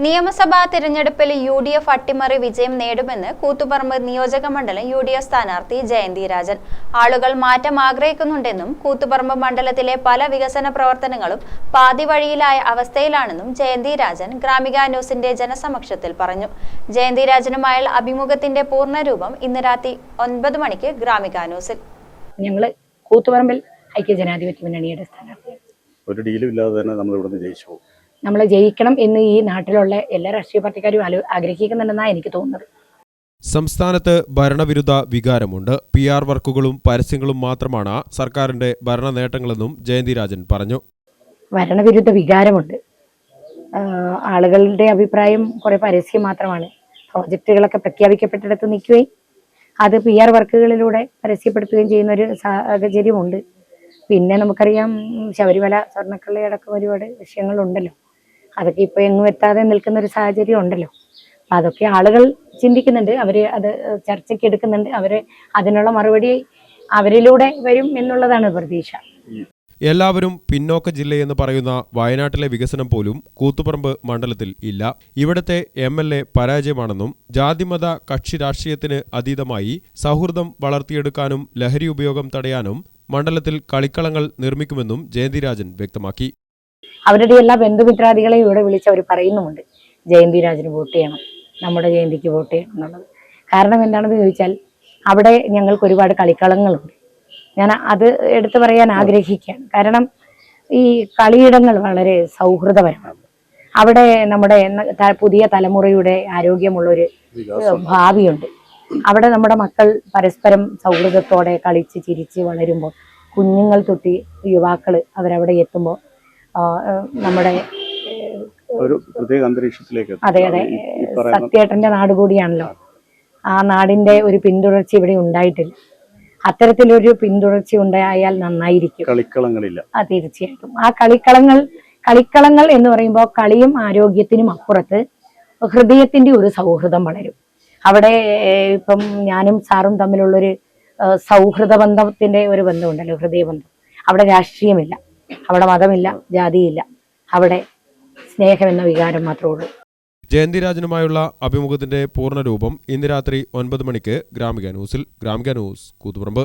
നിയമസഭാ തിരഞ്ഞെടുപ്പിൽ UDF അട്ടിമറി വിജയം നേടുമെന്ന് കൂത്തുപറമ്പ് നിയോജക മണ്ഡലം UDF സ്ഥാനാർത്ഥി ജയന്തി രാജൻ. ആളുകൾ മാറ്റം ആഗ്രഹിക്കുന്നുണ്ടെന്നും കൂത്തുപറമ്പ് മണ്ഡലത്തിലെ പല വികസന പ്രവർത്തനങ്ങളും പാതിവഴിയിലായ അവസ്ഥയിലാണെന്നും ജയന്തി രാജൻ ഗ്രാമിക ന്യൂസിന്റെ ജനസമക്ഷത്തിൽ പറഞ്ഞു. ജയന്തി രാജനുമായുള്ള അഭിമുഖത്തിന്റെ പൂർണ്ണരൂപം ഇന്ന് രാത്രി 9 മണിക്ക് ഗ്രാമിക ന്യൂസിൽ. ഞങ്ങൾ കൂത്തുപറമ്പിൽ ഐക്യജനാധിപത്യ മുന്നണിയുടെ സ്ഥാനാർത്ഥി. ഒരു ഡീലും ഇല്ലാതെ തന്നെ നമ്മൾ ഇവിടുന്ന് ജയിച്ചു. നമ്മൾ ജയിക്കണം എന്ന് ഈ നാട്ടിലുള്ള എല്ലാ രാഷ്ട്രീയ പാർട്ടിക്കാരും ആഗ്രഹിക്കുന്നുണ്ടെന്നാണ് എനിക്ക് തോന്നുന്നത്. സംസ്ഥാനത്ത് ഭരണവിരുദ്ധ വികാരമുണ്ട്. PR വർക്കുകളും പരസ്യങ്ങളും മാത്രമാണ് സർക്കാരിന്റെ ഭരണ നേട്ടങ്ങളെന്നും ജയന്തി രാജൻ പറഞ്ഞു. ഭരണവിരുദ്ധ വികാരമുണ്ട്. ആളുകളുടെ അഭിപ്രായം കുറെ പരസ്യം മാത്രമാണ്. പ്രോജക്റ്റുകളൊക്കെ പ്രഖ്യാപിക്കപ്പെട്ടിടത്ത് നിൽക്കുകയും അത് PR വർക്കുകളിലൂടെ പരസ്യപ്പെടുത്തുകയും ചെയ്യുന്ന ഒരു സാഹചര്യമുണ്ട്. പിന്നെ നമുക്കറിയാം, ശബരിമല സ്വർണ്ണക്കള്ളയടക്കം ഒരുപാട് വിഷയങ്ങളുണ്ടല്ലോ. അതൊക്കെ ഇപ്പോൾ എങ്ങും എത്താതെ നിൽക്കുന്ന ഒരു സാഹചര്യം ഉണ്ടല്ലോ. അതൊക്കെ ആളുകൾ ചിന്തിക്കുന്നുണ്ട്, അവര് അത് ചർച്ചയ്ക്ക് എടുക്കുന്നുണ്ട്. അവര് അതിനുള്ള മറുപടി അവരിലൂടെ വരും എന്നുള്ളതാണ് പ്രതീക്ഷ. എല്ലാവരും പിന്നോക്ക ജില്ലയെന്ന് പറയുന്ന വയനാട്ടിലെ വികസനം പോലും കൂത്തുപറമ്പ് മണ്ഡലത്തിൽ ഇല്ല. ഇവിടത്തെ MLA പരാജയമാണെന്നും ജാതിമത കക്ഷി രാഷ്ട്രീയത്തിന് അതീതമായി സൗഹൃദം വളർത്തിയെടുക്കാനും ലഹരി ഉപയോഗം തടയാനും മണ്ഡലത്തിൽ കളിക്കളങ്ങൾ നിർമ്മിക്കുമെന്നും ജയന്തി രാജൻ വ്യക്തമാക്കി. അവരുടെ എല്ലാ ബന്ധുമിത്രാദികളെയും ഇവിടെ വിളിച്ച് അവർ പറയുന്നുമുണ്ട്, ജയന്തി രാജന് വോട്ട് ചെയ്യണം, നമ്മുടെ ജയന്തിക്ക് വോട്ട് ചെയ്യണം എന്നുള്ളത്. കാരണം എന്താണെന്ന് ചോദിച്ചാൽ അവിടെ ഞങ്ങൾക്ക് ഒരുപാട് കളിക്കളങ്ങളുണ്ട്. ഞാൻ അത് എടുത്തു പറയാൻ ആഗ്രഹിക്കുകയാണ്. കാരണം ഈ കളിയിടങ്ങൾ വളരെ സൗഹൃദപരമാണ്. അവിടെ നമ്മുടെ പുതിയ തലമുറയുടെ ആരോഗ്യമുള്ളൊരു ഭാവിയുണ്ട്. അവിടെ നമ്മുടെ മക്കൾ പരസ്പരം സൗഹൃദത്തോടെ കളിച്ച് ചിരിച്ച് വളരുമ്പോൾ, കുഞ്ഞുങ്ങൾ തൊട്ട് യുവാക്കൾ അവരവിടെ എത്തുമ്പോൾ നമ്മുടെ ഒരു പ്രത്യേക അന്തരീക്ഷത്തിലേക്ക്. അതെ, സത്യേട്ടന്റെ നാട് കൂടിയാണല്ലോ. ആ നാടിന്റെ ഒരു പിന്തുടർച്ച ഇവിടെ ഉണ്ടായിട്ടില്ല. അത്തരത്തിലൊരു പിന്തുടർച്ച ഉണ്ടായാൽ നന്നായിരിക്കും. കളിക്കളങ്ങളില്ല. തീർച്ചയായിട്ടും ആ കളിക്കളങ്ങൾ എന്ന് പറയുമ്പോൾ കളിയും ആരോഗ്യത്തിനും അപ്പുറത്ത് ഹൃദയത്തിന്റെ ഒരു സൗഹൃദം വളരും. അവിടെ ഇപ്പം ഞാനും സാറും തമ്മിലുള്ളൊരു സൗഹൃദ ബന്ധത്തിന്റെ ഒരു ബന്ധമുണ്ടല്ലോ, ഹൃദയബന്ധം. അവിടെ രാഷ്ട്രീയമില്ല, അവിടെ മതമില്ല, ജാതിയില്ല, അവിടെ സ്നേഹം എന്ന വികാരം മാത്രമേ ഉള്ളൂ. ജയന്തി രാജനുമായുള്ള അഭിമുഖത്തിന്റെ പൂർണ്ണരൂപം ഇന്ന് രാത്രി 9 മണിക്ക് ഗ്രാമിക ന്യൂസിൽ. ഗ്രാമിക ന്യൂസ്, കൂത്തുപറമ്പ്.